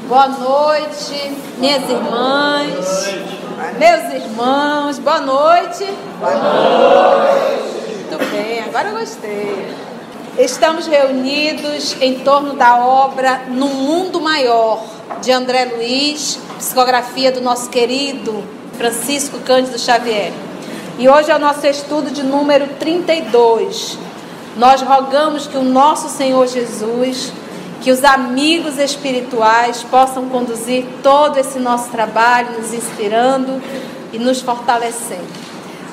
Boa noite, minhas irmãs, meus irmãos, boa noite. Boa noite. Muito bem, agora eu gostei. Estamos reunidos em torno da obra No Mundo Maior, de André Luiz, psicografia do nosso querido Francisco Cândido Xavier. E hoje é o nosso estudo de número 32. Nós rogamos que o nosso Senhor Jesus, que os amigos espirituais possam conduzir todo esse nosso trabalho, nos inspirando e nos fortalecendo.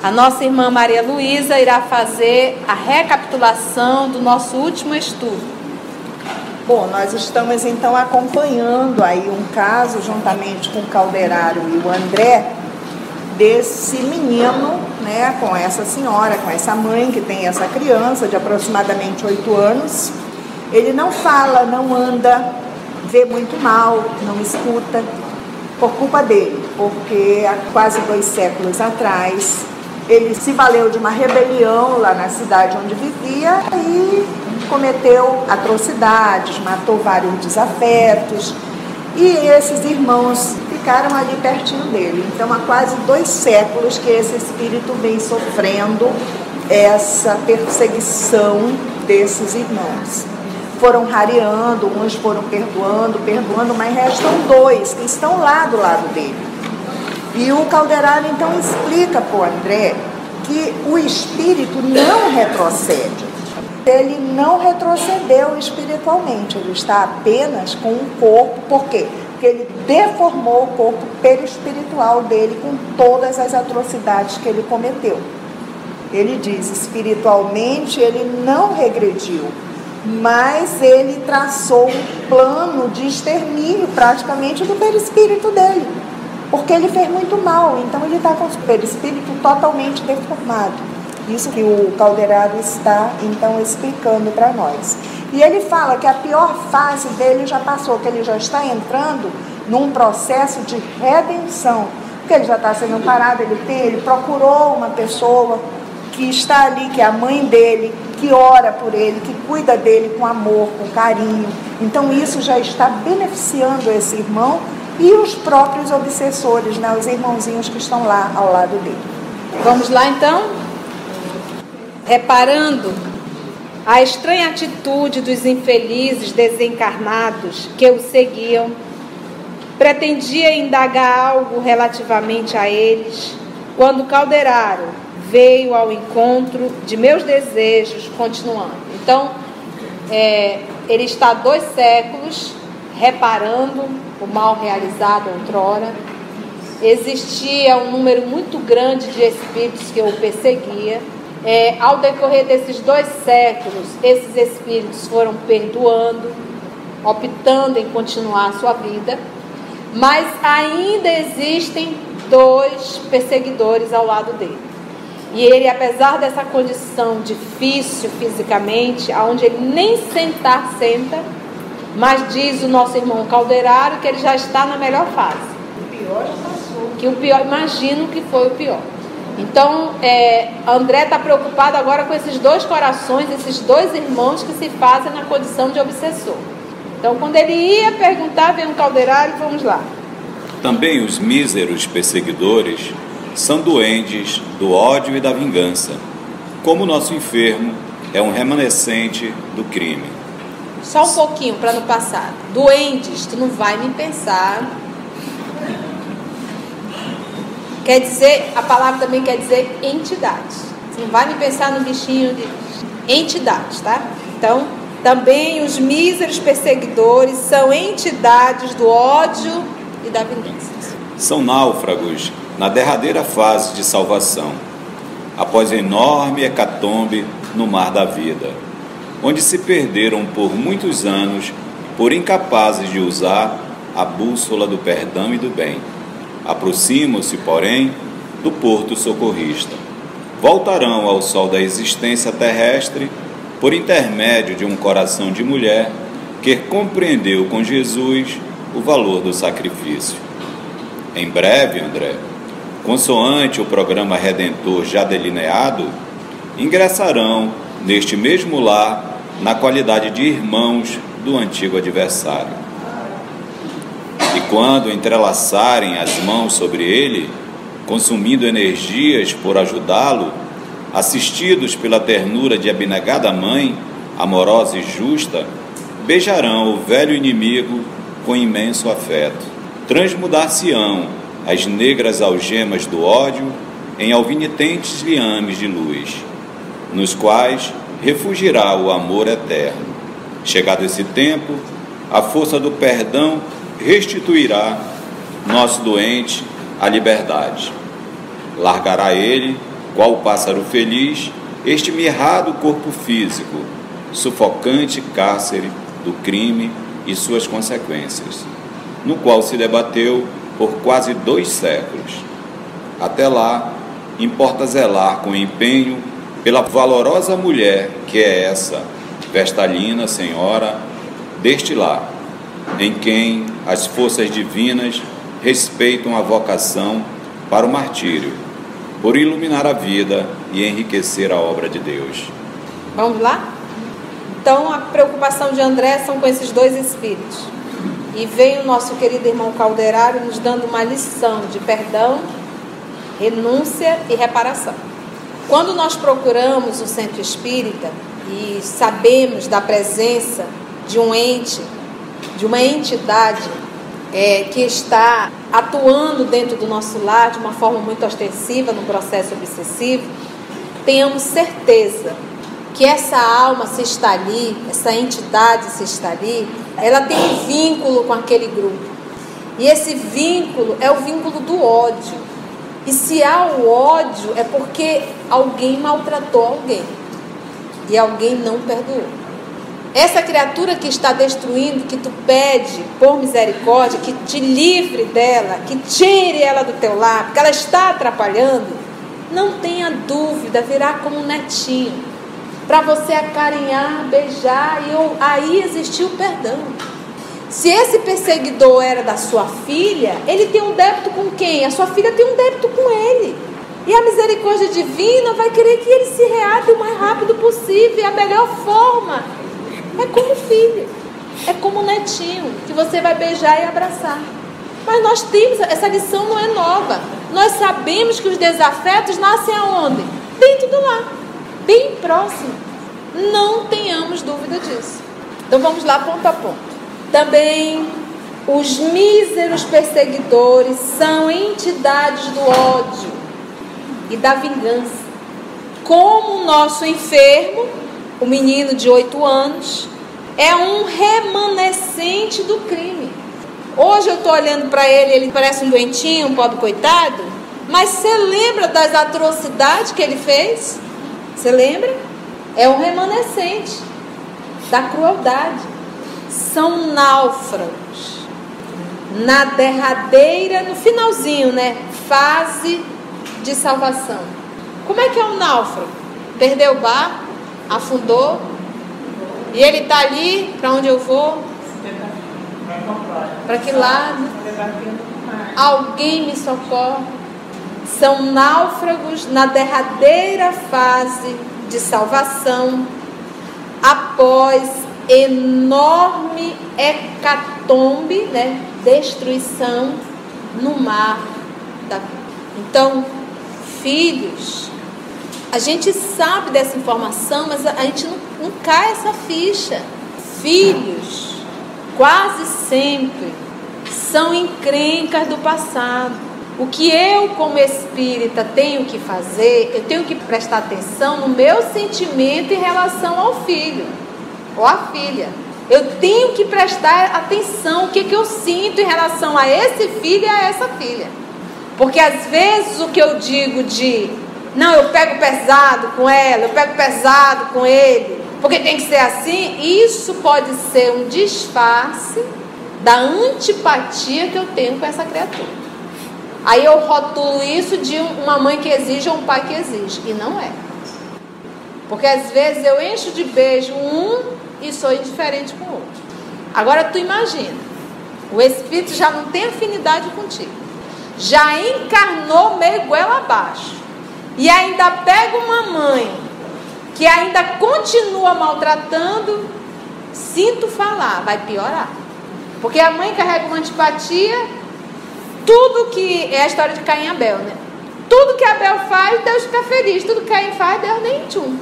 A nossa irmã Maria Luísa irá fazer a recapitulação do nosso último estudo. Bom, nós estamos então acompanhando aí um caso, juntamente com o Calderaro e o André, desse menino, né, com essa senhora, com essa mãe que tem essa criança de aproximadamente 8 anos. Ele não fala, não anda, vê muito mal, não escuta, por culpa dele, porque há quase 2 séculos atrás ele se valeu de uma rebelião lá na cidade onde vivia e cometeu atrocidades, matou vários desafetos, e esses irmãos ficaram ali pertinho dele. Então há quase 2 séculos que esse espírito vem sofrendo essa perseguição desses irmãos. Foram rareando, uns foram perdoando, mas restam 2 que estão lá do lado dele. E o Calderaro então explica para o André que o espírito não retrocede. Ele não retrocedeu espiritualmente, ele está apenas com o corpo. Por quê? Porque ele deformou o corpo perispiritual dele com todas as atrocidades que ele cometeu. Ele diz, espiritualmente ele não regrediu, mas ele traçou um plano de extermínio praticamente do perispírito dele, porque ele fez muito mal, então ele está com o perispírito totalmente deformado. Isso que o Calderaro está então explicando para nós. E ele fala que a pior fase dele já passou, que ele já está entrando num processo de redenção, porque ele já está sendo amparado, ele procurou uma pessoa que está ali, que é a mãe dele, que ora por ele, que cuida dele com amor, com carinho. Então isso já está beneficiando esse irmão e os próprios obsessores, né, os irmãozinhos que estão lá ao lado dele. Vamos lá então? Reparando a estranha atitude dos infelizes desencarnados que o seguiam, pretendia indagar algo relativamente a eles, quando Calderaro veio ao encontro de meus desejos, continuando. Então, ele está há 2 séculos reparando o mal realizado outrora. Existia um número muito grande de espíritos que o perseguia. Ao decorrer desses 2 séculos, esses espíritos foram perdoando, optando em continuar a sua vida, mas ainda existem 2 perseguidores ao lado dele. E ele, apesar dessa condição difícil fisicamente, onde ele nem sentar senta, mas diz o nosso irmão Calderaro que ele já está na melhor fase. O pior já passou. Que o pior, imagino que foi o pior. Então, André está preocupado agora com esses 2 corações, esses 2 irmãos que se fazem na condição de obsessor. Então, quando ele ia perguntar, vem um Calderaro e vamos lá. Também os míseros perseguidores são doentes do ódio e da vingança, como o nosso enfermo é um remanescente do crime. Só um pouquinho para não passar. Doentes, tu não vai me pensar. Quer dizer, a palavra também quer dizer entidades. Você não vai me pensar no bichinho de entidades, tá? Então, também os míseros perseguidores são entidades do ódio e da vingança. São náufragos na derradeira fase de salvação, após enorme hecatombe no mar da vida, onde se perderam por muitos anos por incapazes de usar a bússola do perdão e do bem. Aproximam-se, porém, do porto socorrista. Voltarão ao sol da existência terrestre por intermédio de um coração de mulher que compreendeu com Jesus o valor do sacrifício. Em breve, André, consoante o programa redentor já delineado, ingressarão neste mesmo lar na qualidade de irmãos do antigo adversário. E quando entrelaçarem as mãos sobre ele, consumindo energias por ajudá-lo, assistidos pela ternura de abnegada mãe, amorosa e justa, beijarão o velho inimigo com imenso afeto. Transmudar-se-ão as negras algemas do ódio em alvinitentes liames de luz, nos quais refugirá o amor eterno. Chegado esse tempo, a força do perdão restituirá nosso doente à liberdade. Largará ele, qual pássaro feliz, este mirrado corpo físico, sufocante cárcere do crime e suas consequências, no qual se debateu por quase 2 séculos. Até lá, importa zelar com empenho pela valorosa mulher que é essa, vestalina senhora deste lar, em quem as forças divinas respeitam a vocação para o martírio, por iluminar a vida e enriquecer a obra de Deus. Vamos lá? Então, a preocupação de André são com esses 2 espíritos. E vem o nosso querido irmão Calderário nos dando uma lição de perdão, renúncia e reparação. Quando nós procuramos o centro espírita e sabemos da presença de um ente, de uma entidade que está atuando dentro do nosso lar de uma forma muito ostensiva, no processo obsessivo, tenhamos certeza que essa alma se está ali, essa entidade se está ali, ela tem um vínculo com aquele grupo. E esse vínculo é o vínculo do ódio. E se há o ódio, é porque alguém maltratou alguém. E alguém não perdoou. Essa criatura que está destruindo, que tu pede por misericórdia, que te livre dela, que tire ela do teu lar, porque ela está atrapalhando, não tenha dúvida, virá como um netinho, para você acarinhar, beijar, e aí existiu o perdão. Se esse perseguidor era da sua filha, ele tem um débito com quem? A sua filha tem um débito com ele. E a misericórdia divina vai querer que ele se reate o mais rápido possível. E a melhor forma é como filho, é como netinho, que você vai beijar e abraçar. Mas nós temos, essa lição não é nova. Nós sabemos que os desafetos nascem aonde? Dentro do lar, bem próximo. Não tenhamos dúvida disso. Então vamos lá, ponto a ponto. Também os míseros perseguidores são entidades do ódio e da vingança. Como o nosso enfermo, o menino de 8 anos, é um remanescente do crime. Hoje eu estou olhando para ele, ele parece um doentinho, um pobre coitado, mas você lembra das atrocidades que ele fez? Você lembra? É um remanescente da crueldade. São náufragos na derradeira, no finalzinho, fase de salvação. Como é que é um náufrago? Perdeu o barco, afundou, e ele está ali, para onde eu vou? Para que lado? Alguém me socorre. São náufragos na derradeira fase de salvação, após enorme hecatombe, destruição no mar da vida. Então, filhos, a gente sabe dessa informação, mas a gente não cai essa ficha. Filhos, quase sempre, são encrencas do passado. O que eu, como espírita, tenho que fazer, eu tenho que prestar atenção no meu sentimento em relação ao filho ou à filha. Eu tenho que prestar atenção o que eu sinto em relação a esse filho e a essa filha. Porque às vezes o que eu digo não, eu pego pesado com ela, eu pego pesado com ele, porque tem que ser assim, isso pode ser um disfarce da antipatia que eu tenho com essa criatura. Aí eu rotulo isso de uma mãe que exige ou um pai que exige. E não é. Porque às vezes eu encho de beijo um e sou indiferente com o outro. Agora tu imagina, o espírito já não tem afinidade contigo, já encarnou meio goela abaixo, e ainda pega uma mãe que ainda continua maltratando. Sinto falar, vai piorar. Porque a mãe carrega uma antipatia. Tudo que é a história de Caim e Abel, né? Tudo que Abel faz, Deus fica feliz. Tudo que Caim faz, Deus nem tchum.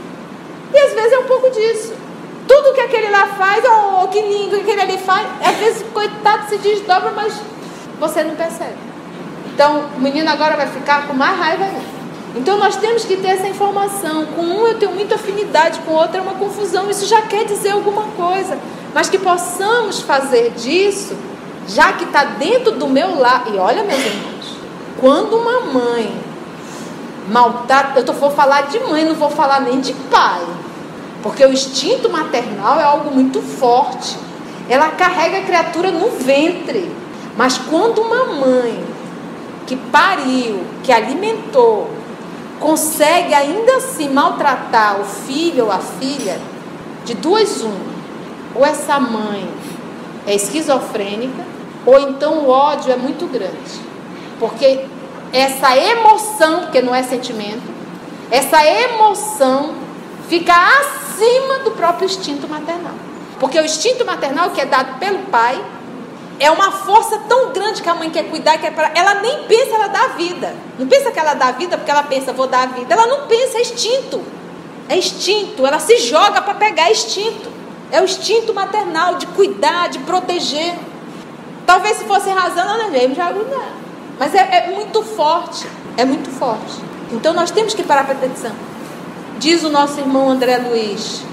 E às vezes é um pouco disso. Tudo que aquele lá faz, oh, que lindo que aquele ali faz, às vezes coitado se desdobra, mas você não percebe. Então o menino agora vai ficar com mais raiva ainda. Então nós temos que ter essa informação. Com um eu tenho muita afinidade, com o outro é uma confusão. Isso já quer dizer alguma coisa. Mas que possamos fazer disso, já que está dentro do meu lar. E olha, meus irmãos, quando uma mãe maltrata, eu vou falar de mãe, não vou falar nem de pai, porque o instinto maternal é algo muito forte. Ela carrega a criatura no ventre. Mas quando uma mãe que pariu, que alimentou, consegue ainda assim maltratar o filho ou a filha, de duas uma, ou essa mãe é esquizofrênica, ou então o ódio é muito grande, porque essa emoção, porque não é sentimento, essa emoção fica acima do próprio instinto maternal, porque o instinto maternal que é dado pelo pai é uma força tão grande que a mãe quer cuidar, que é para ela nem pensa, ela dá a vida. Não pensa que ela dá a vida porque ela pensa, vou dar a vida. Ela não pensa, é instinto. É instinto, ela se joga para pegar, é instinto. É o instinto maternal de cuidar, de proteger. Talvez se fosse razão, ela não já não. Mas é muito forte, é muito forte. Então nós temos que parar para ter atenção. Diz o nosso irmão André Luiz: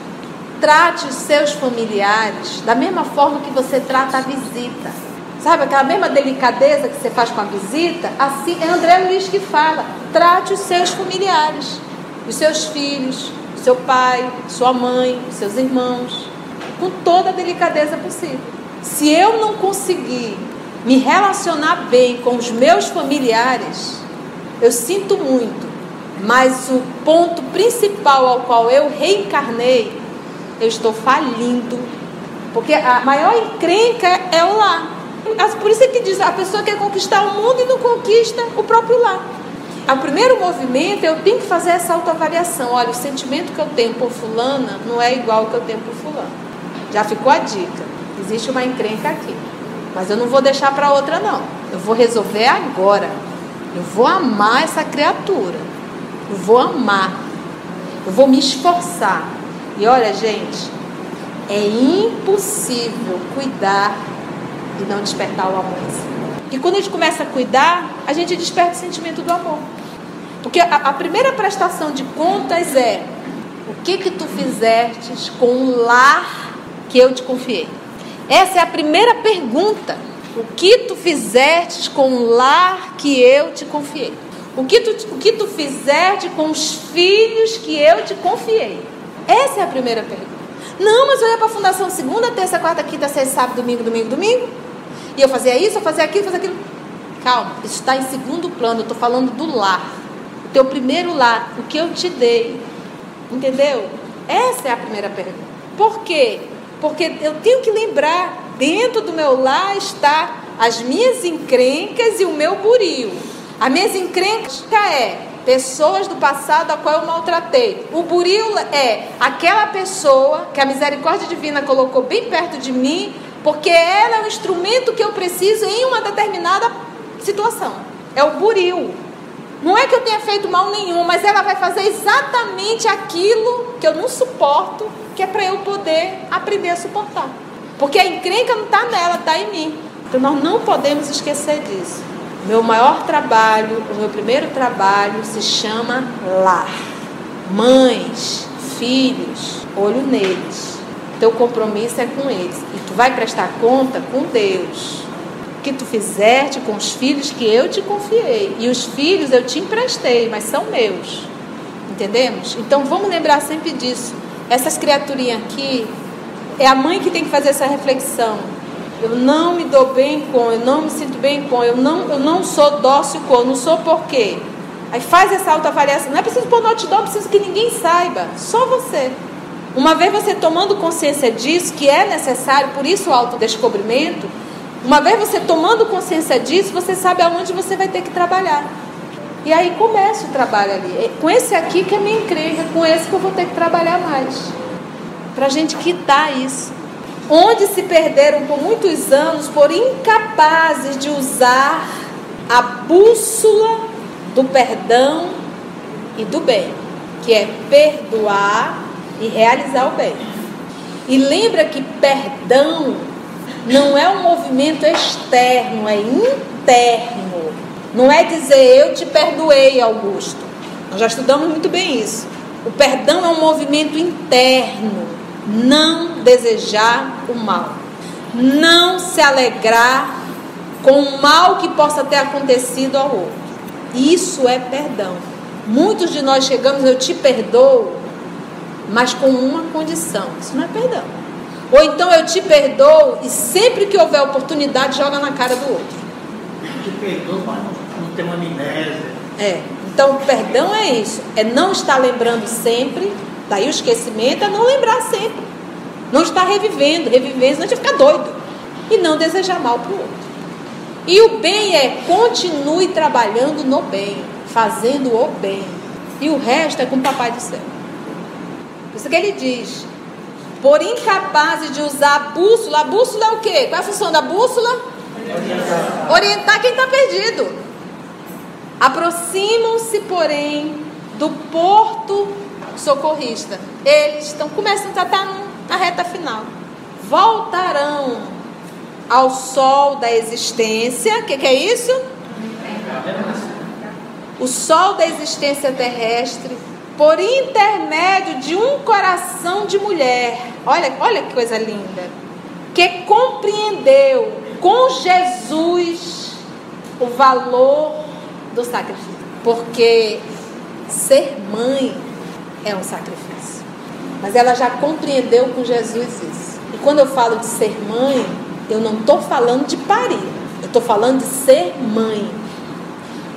trate os seus familiares da mesma forma que você trata a visita. Sabe aquela mesma delicadeza que você faz com a visita? Assim, é André Luiz que fala. Trate os seus familiares, os seus filhos, o seu pai, sua mãe, os seus irmãos, com toda a delicadeza possível. Se eu não conseguir me relacionar bem com os meus familiares, eu sinto muito, mas o ponto principal ao qual eu reencarnei, eu estou falindo, porque a maior encrenca é o lar. Por isso é que diz, a pessoa quer conquistar o mundo e não conquista o próprio lar. O primeiro movimento, eu tenho que fazer essa autoavaliação. Olha, o sentimento que eu tenho por fulana não é igual ao que eu tenho por fulano. Já ficou a dica, existe uma encrenca aqui, mas eu não vou deixar para outra não, eu vou resolver agora. Eu vou amar essa criatura, eu vou amar, eu vou me esforçar. E olha, gente, é impossível cuidar e não despertar o amor. E quando a gente começa a cuidar, a gente desperta o sentimento do amor. Porque a primeira prestação de contas é: o que tu fizestes com o lar que eu te confiei? Essa é a primeira pergunta. O que tu fizestes com o lar que eu te confiei? O que tu fizeste com os filhos que eu te confiei? Essa é a primeira pergunta. Não, mas eu ia para a fundação segunda, terça, quarta, quinta, sexta, sábado, domingo. E eu fazia isso, eu fazia aquilo, Calma, isso está em segundo plano. Eu estou falando do lar. O teu primeiro lar, o que eu te dei. Entendeu? Essa é a primeira pergunta. Por quê? Porque eu tenho que lembrar, dentro do meu lar está as minhas encrencas e o meu burio. As minhas encrencas é pessoas do passado a qual eu maltratei. O burio é aquela pessoa que a misericórdia divina colocou bem perto de mim, porque ela é o instrumento que eu preciso em uma determinada situação. É o burio. Não é que eu tenha feito mal nenhum, mas ela vai fazer exatamente aquilo que eu não suporto, que é para eu poder aprender a suportar. Porque a encrenca não está nela, está em mim. Então nós não podemos esquecer disso. Meu maior trabalho, o meu primeiro trabalho se chama lar. Mães, filhos, olho neles. Teu compromisso é com eles. E tu vai prestar conta com Deus. O que tu fizeste com os filhos que eu te confiei. E os filhos eu te emprestei, mas são meus. Entendemos? Então vamos lembrar sempre disso. Essas criaturinhas aqui, é a mãe que tem que fazer essa reflexão. eu não me dou bem com, eu não me sinto bem com, eu não sou dócil com, eu não sou por quê? Aí faz essa autoavaliação. Não é preciso pôr no outdoor, é preciso que ninguém saiba, só você. Uma vez você tomando consciência disso, que é necessário, por isso o autodescobrimento, uma vez você tomando consciência disso, você sabe aonde você vai ter que trabalhar. E aí começa o trabalho ali. Com esse aqui que é minha encrenca, com esse que eu vou ter que trabalhar mais. Para a gente quitar isso. Onde se perderam por muitos anos por incapazes de usar a bússola do perdão e do bem, que é perdoar e realizar o bem. E lembra que perdão não é um movimento externo, é interno. Não é dizer eu te perdoei, Augusto. Nós já estudamos muito bem isso. O perdão é um movimento interno. Não desejar o mal. Não se alegrar com o mal que possa ter acontecido ao outro. Isso é perdão. Muitos de nós chegamos, eu te perdoo, mas com uma condição. Isso não é perdão. Ou então eu te perdoo e sempre que houver oportunidade, joga na cara do outro. Te perdoo, mas não tem uma amnésia. Então o perdão é isso. É não estar lembrando sempre. Daí o esquecimento é não lembrar sempre. Não estar revivendo, senão a gente fica doido. E não desejar mal para o outro. E o bem é continue trabalhando no bem, fazendo o bem. E o resto é com o Papai do Céu. Por isso que ele diz, por incapazes de usar a bússola. A bússola é o quê? Qual é a função da bússola? Orientar quem está perdido. Aproximam-se, porém, do porto socorrista. Eles estão começando a estar na reta final. Voltarão ao sol da existência. O que é isso? O sol da existência terrestre, por intermédio de um coração de mulher. Olha que coisa linda. Que compreendeu com Jesus o valor do sacrifício. Porque ser mãe é um sacrifício. Mas ela já compreendeu com Jesus isso. E quando eu falo de ser mãe, eu não estou falando de parir. Eu estou falando de ser mãe.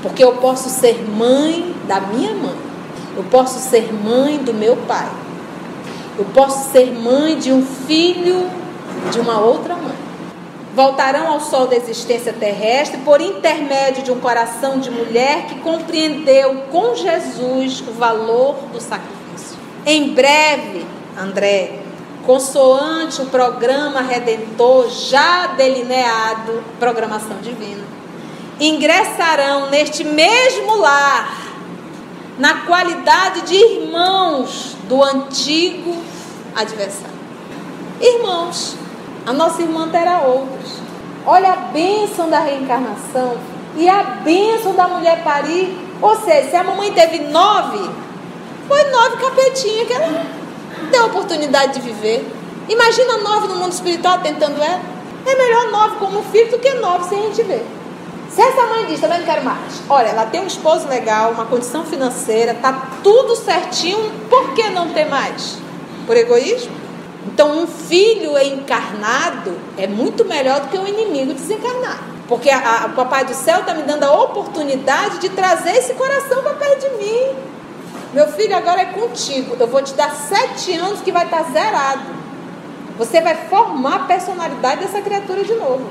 Porque eu posso ser mãe da minha mãe. Eu posso ser mãe do meu pai. Eu posso ser mãe de um filho de uma outra mãe. Voltarão ao sol da existência terrestre por intermédio de um coração de mulher que compreendeu com Jesus o valor do sacrifício. Em breve, André, consoante o programa redentor já delineado, programação divina, ingressarão neste mesmo lar, na qualidade de irmãos do antigo adversário. Irmãos, a nossa irmã terá outros. Olha a bênção da reencarnação e a bênção da mulher parir. Ou seja, se a mamãe teve 9, foi 9 capetinhas que ela deu a oportunidade de viver. Imagina 9 no mundo espiritual tentando ela. É melhor 9 como filho do que 9 sem a gente ver. Se essa mãe diz, também não quero mais. Olha, ela tem um esposo legal, uma condição financeira, tá tudo certinho, por que não ter mais? Por egoísmo? Então um filho encarnado é muito melhor do que um inimigo desencarnado. Porque o Papai do Céu está me dando a oportunidade de trazer esse coração para perto de mim. Meu filho, agora é contigo. Eu vou te dar 7 anos que vai estar zerado. Você vai formar a personalidade dessa criatura de novo.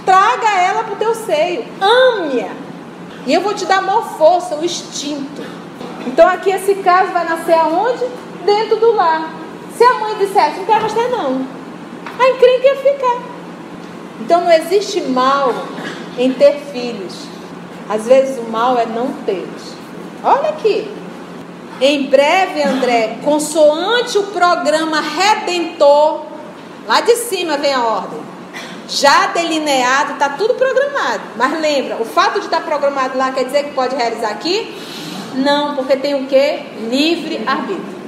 Traga ela para o teu seio. Ame-a. E eu vou te dar a maior força, o instinto. Então aqui esse caso vai nascer aonde? Dentro do lar. Se a mãe dissesse, não quero mais ter não, a encrenca ia ficar. Então não existe mal em ter filhos. Às vezes o mal é não tê-los. Olha aqui. Em breve, André, consoante o programa redentor, lá de cima vem a ordem. Já delineado, está tudo programado. Mas lembra, o fato de estar programado lá quer dizer que pode realizar aqui? Não, porque tem o quê? Livre arbítrio.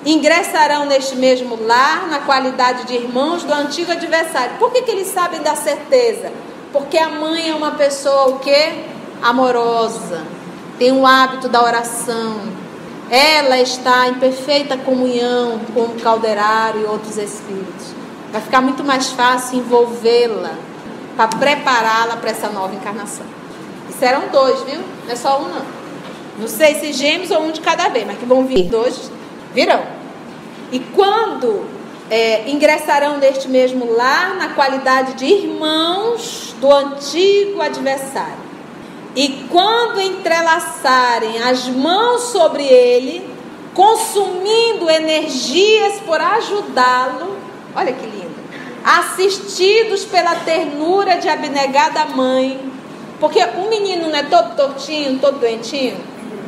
Ingressarão neste mesmo lar na qualidade de irmãos do antigo adversário. Por que eles sabem da certeza? Porque a mãe é uma pessoa o quê? Amorosa. Tem o hábito da oração. Ela está em perfeita comunhão com o Calderário e outros espíritos. vai ficar muito mais fácil envolvê-la para prepará-la para essa nova encarnação. E serão 2, viu? Não é só um, não. Não sei se gêmeos ou um de cada vez, mas que vão vir 2, virão. E quando ingressarão neste mesmo lar na qualidade de irmãos do antigo adversário. E quando entrelaçarem as mãos sobre ele, consumindo energias por ajudá-lo, olha que lindo, assistidos pela ternura de abnegada mãe, porque o menino não é todo tortinho, todo doentinho,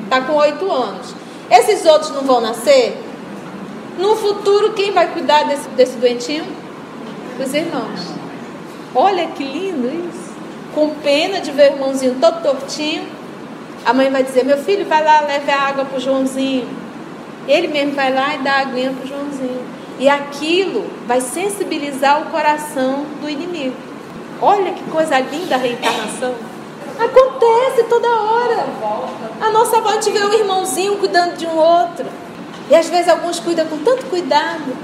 está com 8 anos. Esses outros não vão nascer? No futuro, quem vai cuidar desse doentinho? Os irmãos. Olha que lindo isso. Com pena de ver o irmãozinho todo tortinho, a mãe vai dizer: meu filho, vai lá, leve a água para o Joãozinho. Ele mesmo vai lá e dá a aguinha para o Joãozinho. E aquilo vai sensibilizar o coração do inimigo. Olha que coisa linda a reencarnação. Acontece toda hora. A nossa avó, a gente vê o irmãozinho cuidando de um outro. E às vezes alguns cuidam com tanto cuidado,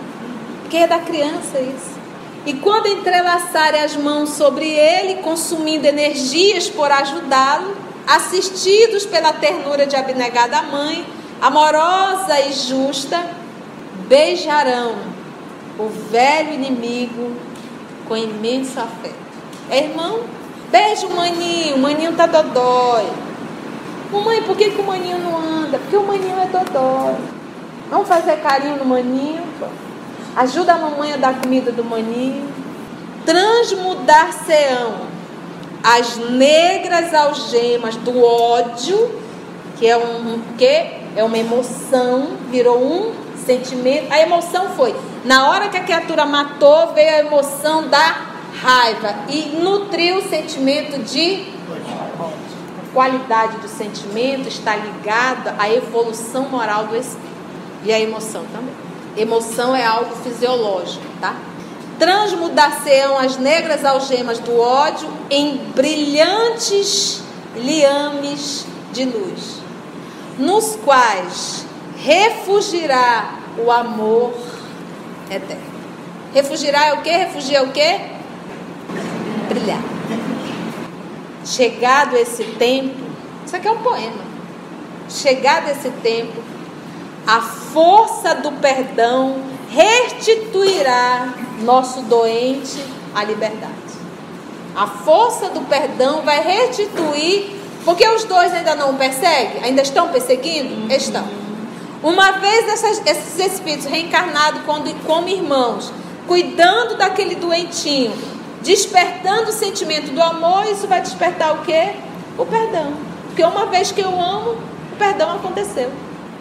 porque é da criança isso. E quando entrelaçarem as mãos sobre ele, consumindo energias por ajudá-lo, assistidos pela ternura de abnegada mãe, amorosa e justa, beijarão o velho inimigo com imenso afeto. Irmão, beija o maninho está dodói. Mamãe, por que o maninho não anda? Porque o maninho é dodói. Vamos fazer carinho no maninho. Ajuda a mamãe a dar comida do maninho. Transmudar-se-ão as negras algemas do ódio, que é uma emoção, virou um sentimento. A emoção foi, na hora que a criatura matou, veio a emoção da raiva e nutriu o sentimento de ódio. A qualidade do sentimento está ligada à evolução moral do espírito. E a emoção também. Emoção é algo fisiológico, tá? Transmudar-se-ão as negras algemas do ódio em brilhantes liames de luz, nos quais refugirá o amor eterno. Refugirá é o quê? Refugia é o quê? Brilhar. Chegado esse tempo, isso aqui é um poema. Chegado esse tempo, a força do perdão restituirá nosso doente à liberdade. A força do perdão vai restituir, porque os dois ainda não o perseguem, ainda estão perseguindo? Estão. Uma vez esses espíritos reencarnados como irmãos, cuidando daquele doentinho, despertando o sentimento do amor, isso vai despertar o quê? O perdão. Porque uma vez que eu amo, o perdão aconteceu.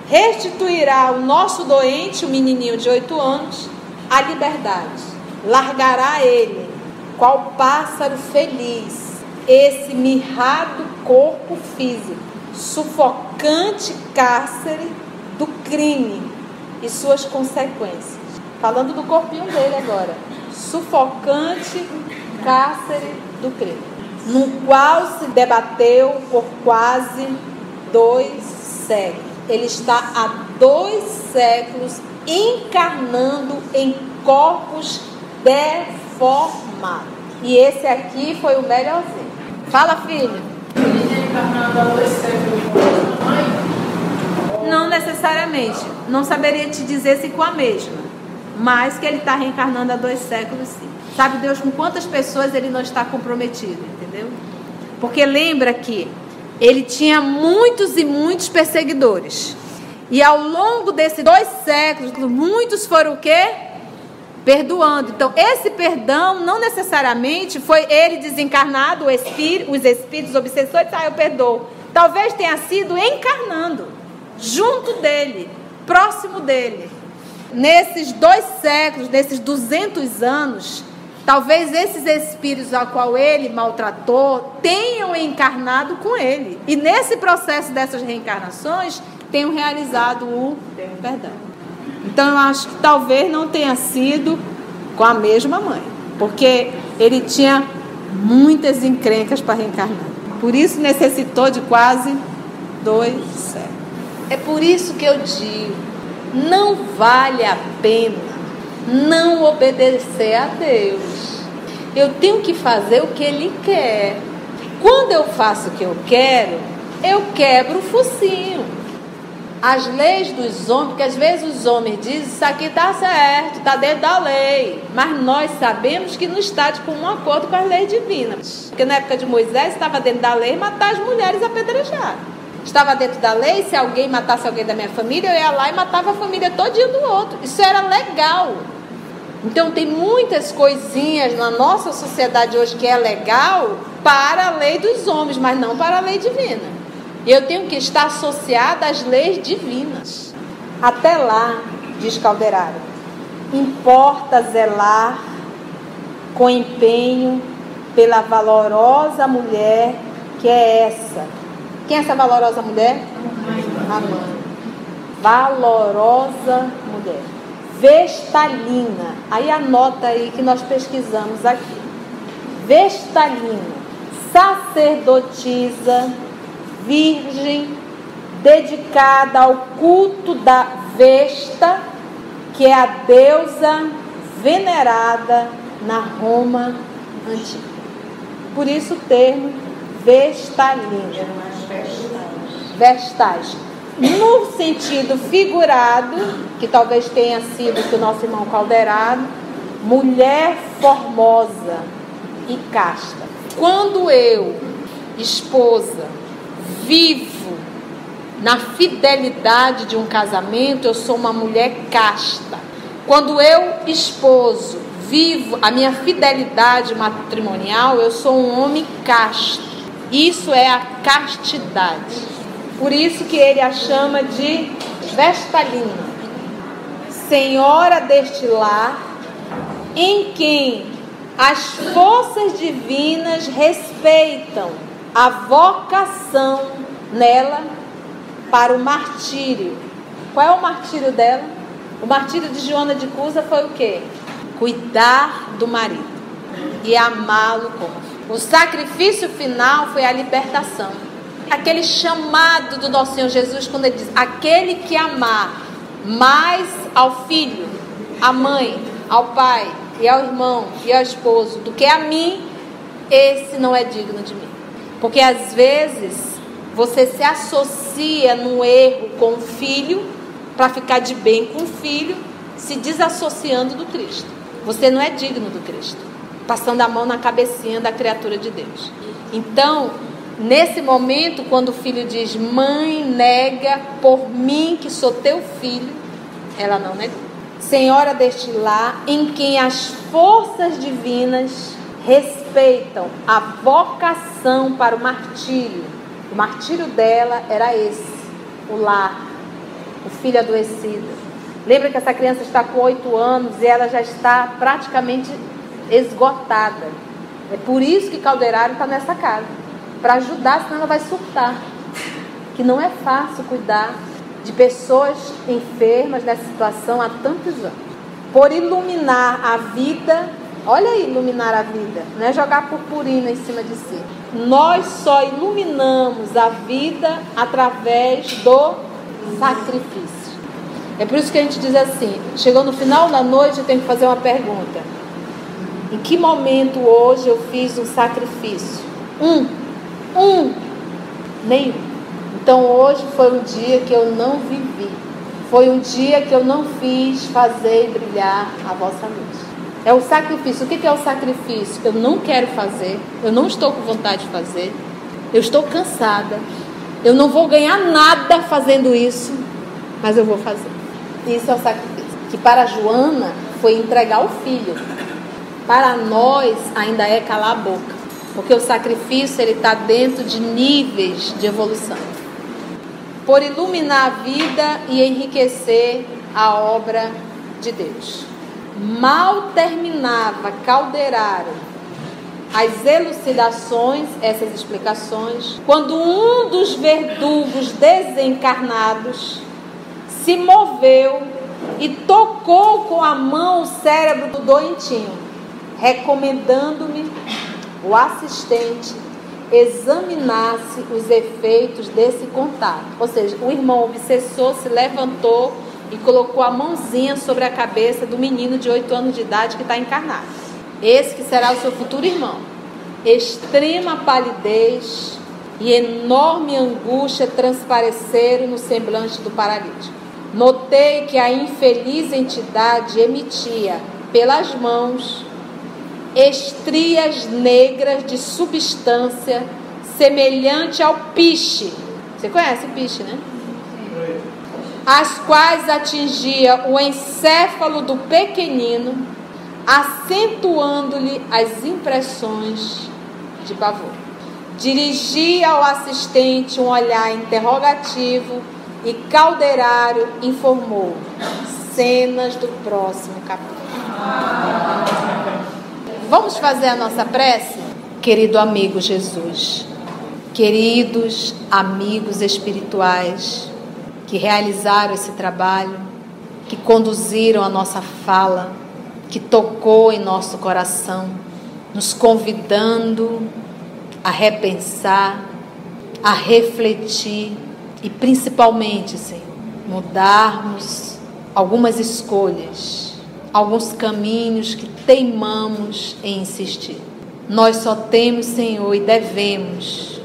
Restituirá o nosso doente, o menininho de 8 anos, à liberdade. Largará ele, qual pássaro feliz, esse mirrado corpo físico, sufocante cárcere do crime e suas consequências. Falando do corpinho dele agora. Sufocante cárcere do crime, no qual se debateu por quase 2 séculos. Ele está há 2 séculos encarnando em corpos deformados. E esse aqui foi o melhorzinho. Fala, filho. Ele está encarnando há 2 séculos com a mãe? Não necessariamente. Não saberia te dizer se com a mesma. Mas que ele está reencarnando há 2 séculos, sim. Sabe Deus com quantas pessoas ele não está comprometido, entendeu? Porque lembra que ele tinha muitos e muitos perseguidores. E ao longo desses 2 séculos, muitos foram o quê? Perdoando. Então, esse perdão não necessariamente foi ele desencarnado, os espíritos obsessores, eu perdoo. Talvez tenha sido encarnando, junto dele, próximo dele. Nesses 2 séculos, nesses 200 anos, talvez esses espíritos a qual ele maltratou tenham encarnado com ele. E nesse processo dessas reencarnações, tenham realizado o perdão. Então eu acho que talvez não tenha sido com a mesma mãe. Porque ele tinha muitas encrencas para reencarnar. Por isso necessitou de quase 2 séculos. É por isso que eu digo, não vale a pena não obedecer a Deus. Eu tenho que fazer o que Ele quer. Quando eu faço o que eu quero, eu quebro o focinho. As leis dos homens, porque às vezes os homens dizem, isso aqui está certo, está dentro da lei. Mas nós sabemos que não está de comum acordo com as leis divinas. Porque na época de Moisés estava dentro da lei matar as mulheres apedrejadas. Estava dentro da lei, se alguém matasse alguém da minha família, eu ia lá e matava a família todinha do outro. Isso era legal. Então tem muitas coisinhas na nossa sociedade hoje que é legal para a lei dos homens, mas não para a lei divina. E eu tenho que estar associada às leis divinas. Até lá, diz Calderaro, importa zelar com empenho pela valorosa mulher que é essa. Quem é essa valorosa mulher? A mãe. Valorosa mulher. Vestalina. Aí anota aí que nós pesquisamos aqui. Vestalina. Sacerdotisa, virgem, dedicada ao culto da Vesta, que é a deusa venerada na Roma antiga. Por isso o termo vestalina. Vestais. No sentido figurado, que talvez tenha sido que o nosso irmão Calderaro, mulher formosa e casta. Quando eu, esposa, vivo na fidelidade de um casamento, eu sou uma mulher casta. Quando eu, esposo, vivo a minha fidelidade matrimonial, eu sou um homem casto. Isso é a castidade. Por isso que ele a chama de Vestalina, senhora deste lar, em quem as forças divinas respeitam a vocação nela para o martírio. Qual é o martírio dela? O martírio de Joana de Cusa foi o quê? Cuidar do marido e amá-lo como. O sacrifício final foi a libertação. Aquele chamado do nosso Senhor Jesus, quando ele diz, aquele que amar mais ao filho, à mãe, ao pai e ao irmão e ao esposo do que a mim, esse não é digno de mim. Porque às vezes você se associa num erro com o filho para ficar de bem com o filho, se desassociando do Cristo. Você não é digno do Cristo, passando a mão na cabecinha da criatura de Deus. Então, nesse momento, quando o filho diz, mãe, nega por mim que sou teu filho, ela não negou. Senhora deste lar, em quem as forças divinas respeitam a vocação para o martírio. O martírio dela era esse, o lar, o filho adoecido. Lembra que essa criança está com 8 anos e ela já está praticamente esgotada. É por isso que Calderaro está nessa casa, para ajudar, senão ela vai surtar. Que não é fácil cuidar de pessoas enfermas nessa situação há tantos anos. Por iluminar a vida, olha aí, iluminar a vida, não é jogar purpurina em cima de si. Nós só iluminamos a vida através do sacrifício. É por isso que a gente diz assim, chegou no final da noite, eu tenho que fazer uma pergunta. Em que momento hoje eu fiz um sacrifício? Nenhum. Então hoje foi um dia que eu não vivi. Foi um dia que eu não fiz fazer brilhar a vossa luz. É o sacrifício. O que é o sacrifício? Eu não quero fazer. Eu não estou com vontade de fazer. Eu estou cansada. Eu não vou ganhar nada fazendo isso. Mas eu vou fazer. Isso é o sacrifício. Que para Joana foi entregar o filho. Para nós ainda é calar a boca. Porque o sacrifício ele está dentro de níveis de evolução. Por iluminar a vida e enriquecer a obra de Deus. Mal terminava Calderaro as elucidações, essas explicações, quando um dos verdugos desencarnados se moveu e tocou com a mão o cérebro do doentinho, recomendando-me, o assistente, examinasse os efeitos desse contato. Ou seja, o irmão obsessor se levantou e colocou a mãozinha sobre a cabeça do menino de 8 anos de idade que está encarnado. Esse que será o seu futuro irmão. Extrema palidez e enorme angústia transpareceram no semblante do paralítico. Notei que a infeliz entidade emitia pelas mãos estrias negras de substância semelhante ao piche. Você conhece o piche, né? As quais atingia o encéfalo do pequenino, acentuando-lhe as impressões de pavor. Dirigia ao assistente um olhar interrogativo e Calderário informou: cenas do próximo capítulo. Vamos fazer a nossa prece? Querido amigo Jesus, queridos amigos espirituais que realizaram esse trabalho, que conduziram a nossa fala, que tocou em nosso coração, nos convidando a repensar, a refletir e principalmente, Senhor, mudarmos algumas escolhas, alguns caminhos que teimamos em insistir. Nós só temos, Senhor, e devemos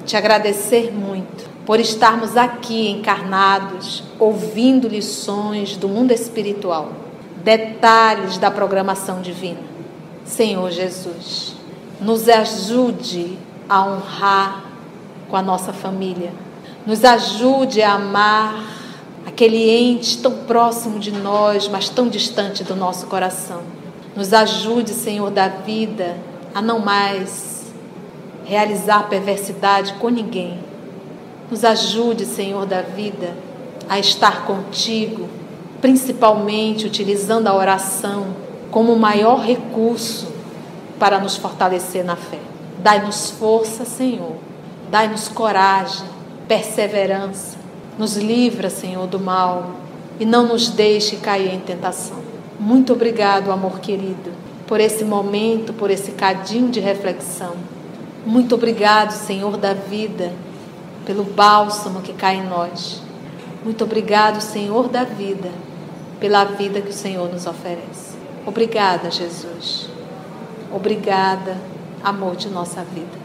te agradecer muito por estarmos aqui encarnados, ouvindo lições do mundo espiritual, detalhes da programação divina. Senhor Jesus, nos ajude a honrar com a nossa família, nos ajude a amar aquele ente tão próximo de nós, mas tão distante do nosso coração. Nos ajude, Senhor da vida, a não mais realizar perversidade com ninguém. Nos ajude, Senhor da vida, a estar contigo, principalmente utilizando a oração como o maior recurso para nos fortalecer na fé. Dai-nos força, Senhor. Dai-nos coragem, perseverança. Nos livra, Senhor, do mal e não nos deixe cair em tentação. Muito obrigado, amor querido, por esse momento, por esse cadinho de reflexão. Muito obrigado, Senhor da vida, pelo bálsamo que cai em nós. Muito obrigado, Senhor da vida, pela vida que o Senhor nos oferece. Obrigada, Jesus. Obrigada, amor de nossa vida.